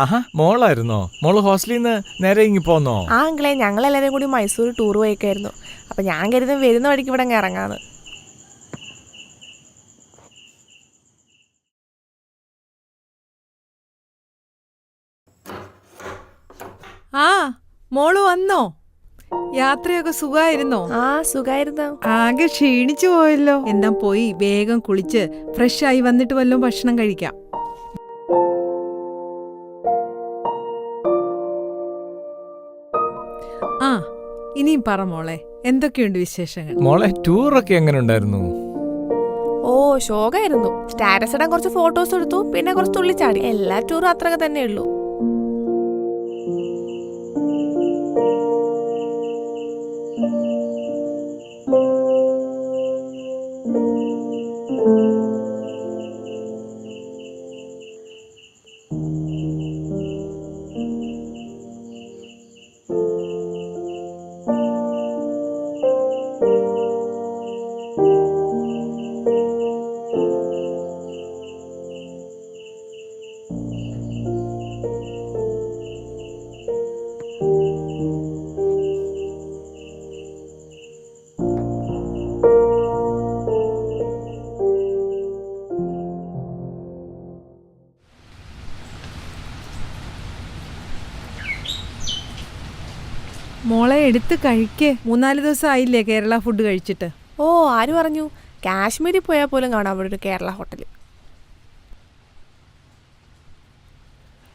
ആഹാ, മോളായിരുന്നോ? മോള് ഹോസ്റ്റലിൽ നിന്ന് നേരെ ഇങ്ങി പോന്നോ? ആ അങ്കിളെ, ഞങ്ങളെല്ലാവരും കൂടി മൈസൂർ ടൂർ പോയേക്കായിരുന്നു. അപ്പം ഞാൻ കരുതും വരുന്ന വഴിക്ക് ഇവിടെ അങ്ങ് ഇറങ്ങാന്ന്. ആ മോള് വന്നോ? യാത്രയൊക്കെ സുഖായിരുന്നോ? ആ സുഖായിരുന്നു. ആകെ ക്ഷീണിച്ചു പോയല്ലോ. എന്നാ പോയി വേഗം കുളിച്ച് ഫ്രഷ് ആയി വന്നിട്ട് വല്ലതും ഭക്ഷണം കഴിക്കാം. ആ ഇനിയും പറ മോളെ, എന്തൊക്കെയുണ്ട് വിശേഷങ്ങൾ? മോളെ, ടൂറൊക്കെ എങ്ങനെ ഉണ്ടായിരുന്നു? ഓ ശോകായിരുന്നു. സ്റ്റാറ്റസ് ഇടാൻ കുറച്ച് ഫോട്ടോസ് എടുത്തു, പിന്നെ കുറച്ച് തുള്ളിച്ചാടി. എല്ലാ ടൂറും അത്രയൊക്കെ തന്നെ ഉള്ളൂ. മോളെ എടുത്ത് കഴിക്കേ. 3-4 ദിവസം ആയില്ലേ കേരള ഫുഡ് കഴിച്ചിട്ട്? ഓ ആര് പറഞ്ഞു? കാശ്മീരിൽ പോയാൽ പോലും കാണാൻ അവിടെ ഒരു കേരള ഹോട്ടൽ.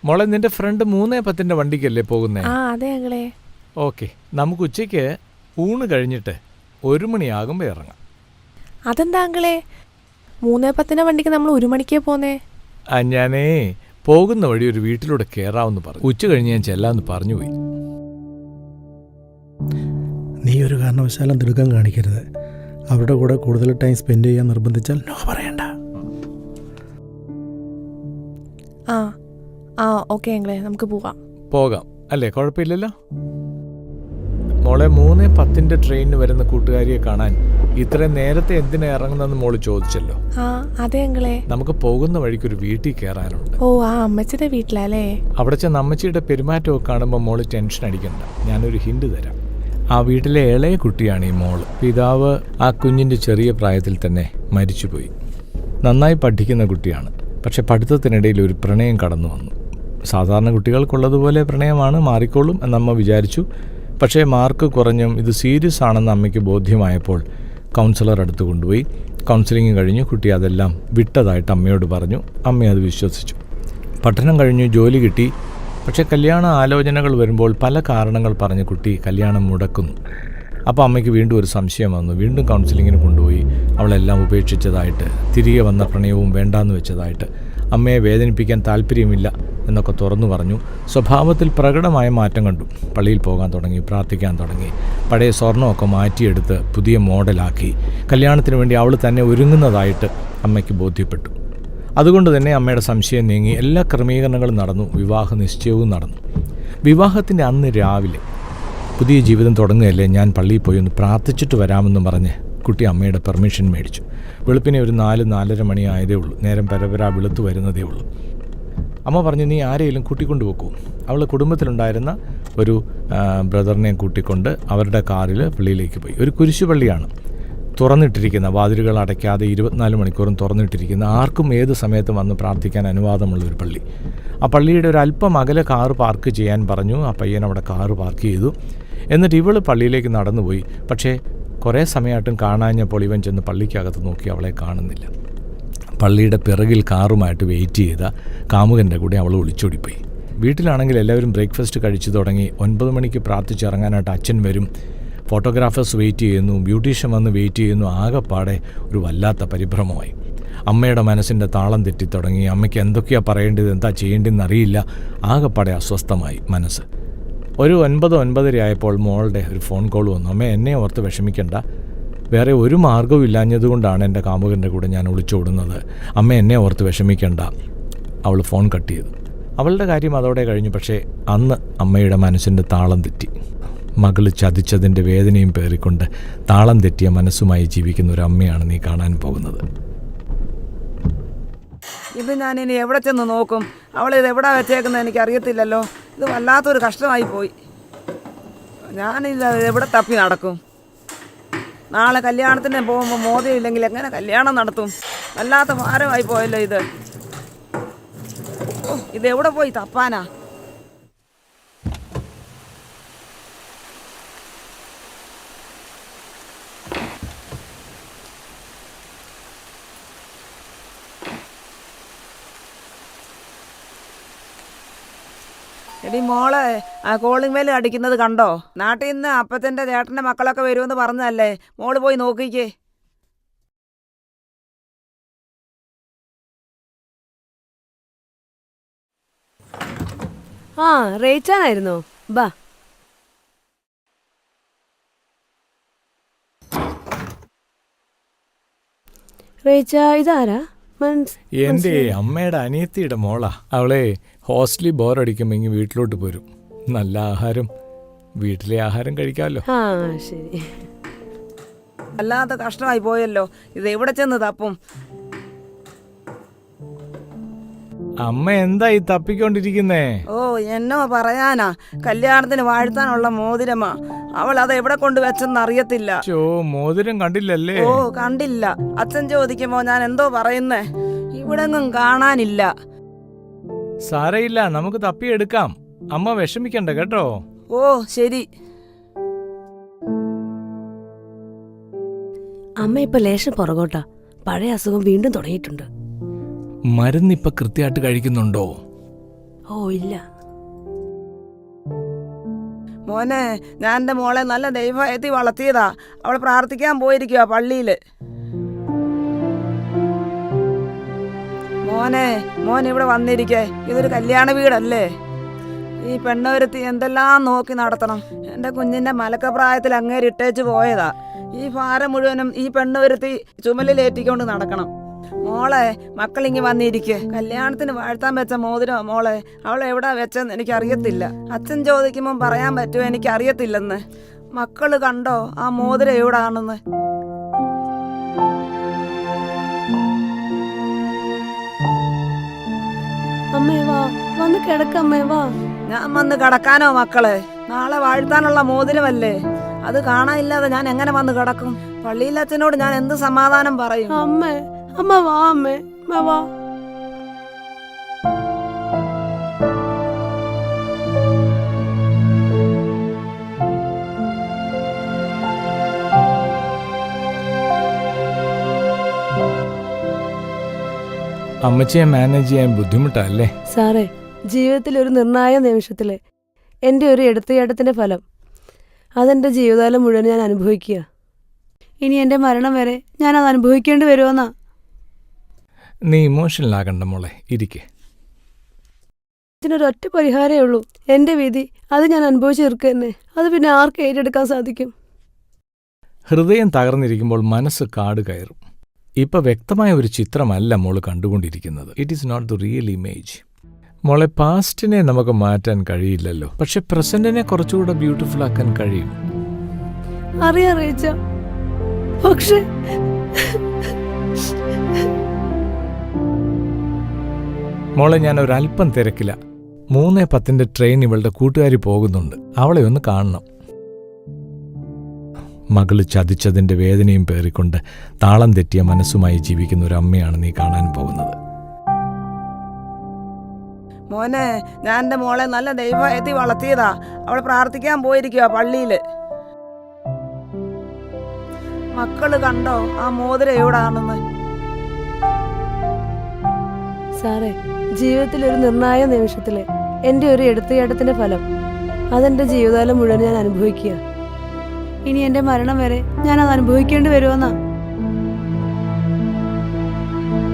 മോളെ, നിന്റെ ഫ്രണ്ട് 3:10 വണ്ടിക്കല്ലേ പോകുന്നേ? ആ അതെ അങ്കിളെ. ഓക്കെ, നമുക്ക് ഉച്ചയ്ക്ക് ഊണ് കഴിഞ്ഞിട്ട് 1 മണിയാകുമ്പോൾ ഇറങ്ങാം. അതെന്താ അങ്കിളെ, 3:10 വണ്ടിക്ക് നമ്മൾ 1 മണിക്കേ പോന്നേ? ഞാനേ പോകുന്ന വഴി ഒരു വീട്ടിലൂടെ കയറാമെന്ന് പറഞ്ഞു. ഉച്ച കഴിഞ്ഞ് ഞാൻ ചെല്ലാമെന്ന് പറഞ്ഞുപോയി. നീ ഒരു കാരണവശാലും തിടുക്കം കാണിക്കരുത്. അവരുടെ കൂടെ കൂടുതൽ ടൈം സ്പെൻഡ് ചെയ്യാൻ നിർബന്ധിച്ചാൽ നോ പറയണ്ട. ആ ആ ഓക്കെ അങ്കിളെ, നമുക്ക് പോകാം അല്ലേ? കുഴപ്പമില്ലല്ലോ. മോളെ, 3:10 ട്രെയിനിന് വരുന്ന കൂട്ടുകാരിയെ കാണാൻ ഇത്രയും നേരത്തെ എന്തിനാ ഇറങ്ങുന്നെന്ന് മോള് ചോദിച്ചല്ലോ. ആ അതെ അങ്കിളെ. നമുക്ക് പോകുന്ന വഴിക്ക് ഒരു വീട്ടിൽ കയറാനുണ്ട്. ഓ ആ അമ്മച്ചിയുടെ വീട്ടിലല്ലേ? അവിടെ ചെന്ന് അമ്മച്ചിയുടെ പെരുമാറ്റമൊക്കെ കാണുമ്പോൾ മോള് ടെൻഷൻ അടിക്കണ്ട. ഞാനൊരു ഹിന്റ് തരാം. ആ വീട്ടിലെ ഇളയ കുട്ടിയാണ് ഈ മോള്. പിതാവ് ആ കുഞ്ഞിൻ്റെ ചെറിയ പ്രായത്തിൽ തന്നെ മരിച്ചുപോയി. നന്നായി പഠിക്കുന്ന കുട്ടിയാണ്. പക്ഷെ പഠിത്തത്തിനിടയിൽ ഒരു പ്രണയം കടന്നു വന്നു. സാധാരണ കുട്ടികൾക്കുള്ളതുപോലെ പ്രണയമാണ്, മാറിക്കോളും എന്നമ്മ വിചാരിച്ചു. പക്ഷേ മാർക്ക് കുറഞ്ഞും ഇത് സീരിയസ് ആണെന്ന് അമ്മയ്ക്ക് ബോധ്യമായപ്പോൾ കൗൺസിലർ അടുത്ത് കൊണ്ടുപോയി. കൗൺസിലിംഗ് കഴിഞ്ഞു കുട്ടി അതെല്ലാം വിട്ടതായിട്ട് അമ്മയോട് പറഞ്ഞു. അമ്മ അത് വിശ്വസിച്ചു. പഠനം കഴിഞ്ഞു, ജോലി കിട്ടി. പക്ഷേ കല്യാണ ആലോചനകൾ വരുമ്പോൾ പല കാരണങ്ങൾ പറഞ്ഞ് കുട്ടി കല്യാണം മുടക്കുന്നു. അപ്പോൾ അമ്മയ്ക്ക് വീണ്ടും ഒരു സംശയം വന്നു. വീണ്ടും കൗൺസിലിങ്ങിന് കൊണ്ടുപോയി. അവളെല്ലാം ഉപേക്ഷിച്ചതായിട്ട്, തിരികെ വന്ന പ്രണയവും വേണ്ടാന്ന് വെച്ചതായിട്ട്, അമ്മയെ വേദനിപ്പിക്കാൻ താല്പര്യമില്ല എന്നൊക്കെ തുറന്നു പറഞ്ഞു. സ്വഭാവത്തിൽ പ്രകടമായ മാറ്റം കണ്ടു. പള്ളിയിൽ പോകാൻ തുടങ്ങി, പ്രാർത്ഥിക്കാൻ തുടങ്ങി. പഴയ സ്വർണ്ണമൊക്കെ മാറ്റിയെടുത്ത് പുതിയ മോഡലാക്കി. കല്യാണത്തിന് വേണ്ടി അവൾ തന്നെ ഒരുങ്ങുന്നതായിട്ട് അമ്മയ്ക്ക് ബോധ്യപ്പെട്ടു. അതുകൊണ്ട് തന്നെ അമ്മയുടെ സംശയം നീങ്ങി. എല്ലാ ക്രമീകരണങ്ങളും നടന്നു. വിവാഹ നിശ്ചയവും നടന്നു. വിവാഹത്തിൻ്റെ അന്ന് രാവിലെ പുതിയ ജീവിതം തുടങ്ങുകയല്ലേ, ഞാൻ പള്ളിയിൽ പോയി ഒന്ന് പ്രാർത്ഥിച്ചിട്ട് വരാമെന്ന് പറഞ്ഞ് കുട്ടി അമ്മയുടെ പെർമിഷൻ മേടിച്ചു. വെളുപ്പിനെ ഒരു 4-4:30 മണി ആയതേ ഉള്ളൂ. നേരം പരപരാ വെളുത്തു വരുന്നതേ ഉള്ളൂ. അമ്മ പറഞ്ഞു, നീ ആരെയും കൂട്ടിക്കൊണ്ട് വെക്കൂ. അവൾ കുടുംബത്തിലുണ്ടായിരുന്ന ഒരു ബ്രദറിനെയും കൂട്ടിക്കൊണ്ട് അവരുടെ കാറിൽ പള്ളിയിലേക്ക് പോയി. ഒരു കുരിശുപള്ളിയാണ്, തുറന്നിട്ടിരിക്കുന്ന, വാതിലുകൾ അടയ്ക്കാതെ 24 മണിക്കൂറും തുറന്നിട്ടിരിക്കുന്ന, ആർക്കും ഏത് സമയത്തും വന്ന് പ്രാർത്ഥിക്കാൻ അനുവാദമുള്ളൊരു പള്ളി. ആ പള്ളിയുടെ ഒരു അല്പം അകലെ കാറ് പാർക്ക് ചെയ്യാൻ പറഞ്ഞു. ആ പയ്യൻ അവിടെ കാറ് പാർക്ക് ചെയ്തു. എന്നിട്ട് ഇവൾ പള്ളിയിലേക്ക് നടന്നുപോയി. പക്ഷേ കുറേ സമയമായിട്ടും കാണാഞ്ഞപ്പോൾ ഇവൻ ചെന്ന് പള്ളിക്കകത്ത് നോക്കി, അവളെ കാണുന്നില്ല. പള്ളിയുടെ പിറകിൽ കാറുമായിട്ട് വെയിറ്റ് ചെയ്ത കാമുകൻ്റെ കൂടെ അവൾ ഒളിച്ചോടിപ്പോയി. വീട്ടിലാണെങ്കിൽ എല്ലാവരും ബ്രേക്ക്ഫാസ്റ്റ് കഴിച്ചു തുടങ്ങി. 9 മണിക്ക് പ്രാർത്ഥിച്ചിറങ്ങാനായിട്ട് അച്ഛൻ വരും. ഫോട്ടോഗ്രാഫേഴ്സ് വെയിറ്റ് ചെയ്യുന്നു, ബ്യൂട്ടീഷ്യൻ വന്ന് വെയിറ്റ് ചെയ്യുന്നു. ആകെപ്പാടെ ഒരു വല്ലാത്ത പരിഭ്രമമായി. അമ്മയുടെ മനസ്സിൻ്റെ താളം തെറ്റിത്തുടങ്ങി. അമ്മയ്ക്ക് എന്തൊക്കെയാണ് പറയേണ്ടത്, എന്താ ചെയ്യേണ്ടതെന്ന് അറിയില്ല. ആകെപ്പാടെ അസ്വസ്ഥമായി മനസ്സ്. ഒരു 9-9:30 ആയപ്പോൾ മോളുടെ ഒരു ഫോൺ കോൾ വന്നു. അമ്മ, എന്നെ ഓർത്ത് വിഷമിക്കണ്ട, വേറെ ഒരു മാർഗ്ഗവും ഇല്ലാഞ്ഞതുകൊണ്ടാണ് എൻ്റെ കാമുകൻ്റെ കൂടെ ഞാൻ ഒളിച്ചോടുന്നത്. അമ്മ, എന്നെ ഓർത്ത് വിഷമിക്കണ്ട. അവൾ ഫോൺ കട്ട് ചെയ്തു. അവളുടെ കാര്യം അതോടെ കഴിഞ്ഞു. പക്ഷേ അന്ന് അമ്മയുടെ മനസ്സിൻ്റെ താളം തെറ്റി. മകൾ ചതിച്ചതിൻ്റെ വേദനയും പേറിക്കൊണ്ട് താളം തെറ്റിയ മനസ്സുമായി ജീവിക്കുന്ന ഒരു അമ്മയാണ് നീ കാണാൻ പോകുന്നത്. ഇത് ഞാൻ ഇനി എവിടെ ചെന്ന് നോക്കും? അവളിത് എവിടെ വെച്ചേക്കുന്നത് എനിക്കറിയത്തില്ലല്ലോ. ഇത് വല്ലാത്തൊരു കഷ്ടമായി പോയി. ഞാനിത് എവിടെ തപ്പി നടക്കും? നാളെ കല്യാണത്തിന് പോകുമ്പോൾ മോതിരമില്ലെങ്കിൽ എങ്ങനെ കല്യാണം നടത്തും? വല്ലാത്ത ഭാരമായി പോയല്ലോ ഇത്. ഓ, ഇതെവിടെ പോയി തപ്പാനാ? എടി മോളെ, ആ കോളിംഗ് ബെല്ല് അടിക്കുന്നത് കണ്ടോ? നാട്ടിൽ നിന്ന് അപ്പച്ചൻ്റെ ചേട്ടൻ്റെ മക്കളൊക്കെ വരുമെന്ന് പറഞ്ഞതല്ലേ? മോള് പോയി നോക്കിക്കേ. ആ, റേച്ചാനായിരുന്നോ? ബാ. റേച്ച, ഇതാരാ? എൻ്റെ അമ്മയുടെ അനിയത്തിയുടെ മോളാ. അവളെ ഹോസ്റ്റലിൽ ബോറടിക്കുമെങ്കിൽ വീട്ടിലോട്ട് പോരും. നല്ല ആഹാരം, വീട്ടിലെ ആഹാരം കഴിക്കാമല്ലോ. ആ, ശരി. വല്ലാത്ത കഷ്ടമായി പോയല്ലോ. ഇത് എവിടെ ചെന്ന് തപ്പും? അമ്മ എന്തായി തപ്പിക്കൊണ്ടിരിക്കുന്നേ? ഓ, എന്നോ പറയാനാ. കല്യാണത്തിന് വാഴ്ത്താനുള്ള മോതിരമാ. അവൾ അത് എവിടെ കൊണ്ടുവച്ചെന്ന് അറിയത്തില്ല. മോതിരം കണ്ടില്ലല്ലേ? ഓ, കണ്ടില്ല. അച്ഛൻ ചോദിക്കുമ്പോ ഞാൻ എന്തോ പറയുന്നേ? ഇവിടെങ്ങും കാണാനില്ല. സാരയില്ല, നമുക്ക് തപ്പിയെടുക്കാം. അമ്മ വിഷമിക്കണ്ട കേട്ടോ. ഓ, ശരി. അമ്മ ഇപ്പൊ ലേശം പുറകോട്ടാ. പഴയ അസുഖം വീണ്ടും തുടങ്ങിയിട്ടുണ്ട്. മരുന്നിപ്പൊ കൃത്യമായിട്ട് കഴിക്കുന്നുണ്ടോ? ഓ, ഇല്ല. മോനെ, ഞാൻ എൻ്റെ മോളെ നല്ല ദൈവഭയത്തിൽ വളർത്തിയതാ. അവൾ പ്രാർത്ഥിക്കാൻ പോയിരിക്കുക പള്ളിയില്. മോൻ ഇവിടെ വന്നിരിക്കേ. ഇതൊരു കല്യാണ വീടല്ലേ? ഈ പെണ്ണൊരുത്തി എന്തെല്ലാം നോക്കി നടത്തണം. എൻ്റെ കുഞ്ഞിൻ്റെ മലക്കപ്രായത്തിൽ അങ്ങേരിട്ടേച്ച് പോയതാ. ഈ ഭാരം മുഴുവനും ഈ പെണ്ണൊരുത്തി ചുമലിലേറ്റിക്കൊണ്ട് നടക്കണം. മോളെ, മക്കളിങ്ങി വന്നിരിക്കെ. കല്യാണത്തിന് വാഴ്ത്താൻ വെച്ച മോതിരോ മോളെ? അവൾ എവിടാ വെച്ചെന്ന് എനിക്കറിയത്തില്ല. അച്ഛൻ ചോദിക്കുമ്പം പറയാൻ പറ്റുമോ? എനിക്കറിയത്തില്ലെന്ന്. മക്കള് കണ്ടോ ആ മോതിരം എവിടാണെന്ന്? അമ്മേ വാ, വന്ന് കിടക്കമ്മേ വാ. ഞാൻ വന്ന് കിടക്കാനോ മക്കളെ? നാളെ വാഴ്ത്താനുള്ള മോതിരമല്ലേ? അത് കാണാനില്ലാതെ ഞാൻ എങ്ങനെ വന്ന് കിടക്കും? പള്ളിയിലച്ഛനോട് ഞാൻ എന്ത് സമാധാനം പറയും? അമ്മേ, അമ്മ വാ. അമ്മേ, അമ്മ വാ. അമ്മച്ചിയെ മാനേജ് ചെയ്യാൻ ബുദ്ധിമുട്ടല്ലേ? സാറേ, ജീവിതത്തിൽ ഒരു നിർണായക നിമിഷത്തില് എൻ്റെ ഒരു എടുത്തുചാട്ടത്തിന്റെ ഫലം അതെന്റെ ജീവിതകാലം മുഴുവൻ ഞാൻ അനുഭവിക്കുക. ഇനി എൻ്റെ മരണം വരെ ഞാൻ അത് അനുഭവിക്കേണ്ടി വരുമെന്നാ. നീ ഇമോഷണൽ ആകണ്ട മോളെ, ഇരിക്കെ. ഇതിനൊരൊറ്റ പരിഹാരമേ ഉള്ളൂ. എൻ്റെ വിധി അത് ഞാൻ അനുഭവിച്ച് തീർക്കുക തന്നെ. അത് പിന്നെ ആർക്ക് ഏറ്റെടുക്കാൻ സാധിക്കും? ഹൃദയം തകർന്നിരിക്കുമ്പോൾ മനസ്സ് കാട് കയറും. ഇപ്പൊ വ്യക്തമായ ഒരു ചിത്രമല്ല മോള് കണ്ടുകൊണ്ടിരിക്കുന്നത്. It is not the real image. മോളെ, പാസ്റ്റിനെ നമുക്ക് മാറ്റാൻ കഴിയില്ലല്ലോ, പക്ഷെ പ്രസന്റിനെ കുറച്ചുകൂടെ ബ്യൂട്ടിഫുൾ ആക്കാൻ കഴിയും. അറിയാം റീച്ച, പക്ഷേ മോളെ, ഞാൻ ഒരല്പം തിരക്കില്ല. 3:10 ട്രെയിൻ ഇവളുടെ കൂട്ടുകാരി പോകുന്നുണ്ട്. അവളെ ഒന്ന് കാണണം. മകള് ചതിച്ചതിന്റെ വേദനയും പേറിക്കൊണ്ട് താളം തെറ്റിയ മനസ്സുമായി ജീവിക്കുന്ന ഒരു അമ്മയാണ് നീ കാണാൻ പോകുന്നത്. മോനെ, ഞാൻ എൻ്റെ മോളെ നല്ല ദൈവഭയത്തിൽ വളർത്തിയതാ. അവൾ പ്രാർത്ഥിക്കാൻ പോയിരിക്കുക പള്ളിയില്. മക്കള് കണ്ടോ ആ മോതിരം എവിടാണെന്ന്? സാറേ, ജീവിതത്തിൽ ഒരു നിർണായക നിമിഷത്തില് എൻ്റെ ഒരു എടുത്തുചാട്ടത്തിന്റെ ഫലം അതെന്റെ ജീവിതകാലം മുഴുവൻ ഞാൻ അനുഭവിക്കുക. ഇനി എൻ്റെ മരണം വരെ ഞാൻ അത് അനുഭവിക്കേണ്ടി വരുമെന്നാ.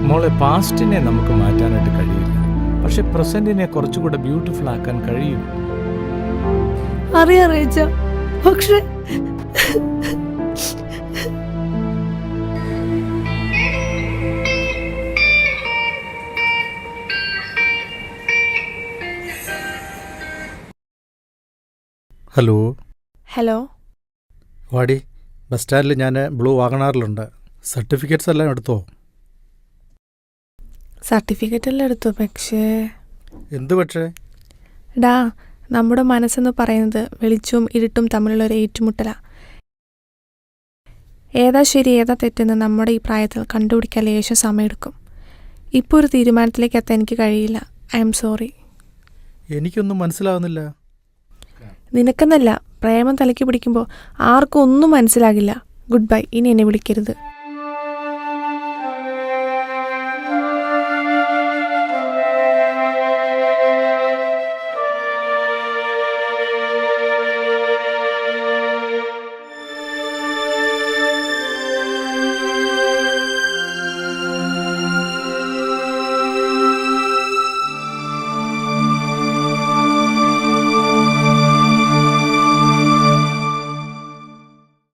മോളെ, പാസ്റ്റിനെ നമുക്ക് മാറ്റാനായിട്ട് കഴിയില്ല, പക്ഷെ പ്രസന്റിനെ കുറച്ചുകൂടെ ബ്യൂട്ടിഫുൾ ആക്കാൻ കഴിയും. അറിയാം റീച്ച, പക്ഷേ ഹലോ. ഹലോ. വാടി, ബസ് സ്റ്റാൻഡിൽ ഞാൻ ബ്ലൂ വാഗണാറിലുണ്ട്. സർട്ടിഫിക്കറ്റ്സ് എല്ലാം എടുത്തോ? സർട്ടിഫിക്കറ്റ് എല്ലാം എടുത്തു, പക്ഷേ എന്ത് പക്ഷേ? ഡാ, നമ്മുടെ മനസ്സെന്ന് പറയുന്നത് വെളിച്ചവും ഇരുട്ടും തമ്മിലുള്ള ഒരു ഏറ്റുമുട്ടല. ഏതാ ശരി ഏതാ തെറ്റെന്ന് നമ്മുടെ ഈ പ്രായത്തിൽ കണ്ടുപിടിക്കാൻ ലേശം സമയമെടുക്കും. ഇപ്പോൾ ഒരു തീരുമാനത്തിലേക്ക് എത്താൻ എനിക്ക് കഴിയില്ല. I am sorry. എനിക്കൊന്നും മനസ്സിലാവുന്നില്ല. നിനക്കെന്നല്ല, പ്രേമം തലയ്ക്ക് പിടിക്കുമ്പോൾ ആർക്കും ഒന്നും മനസ്സിലാകില്ല. Good bye. ഇനി എന്നെ വിളിക്കരുത്.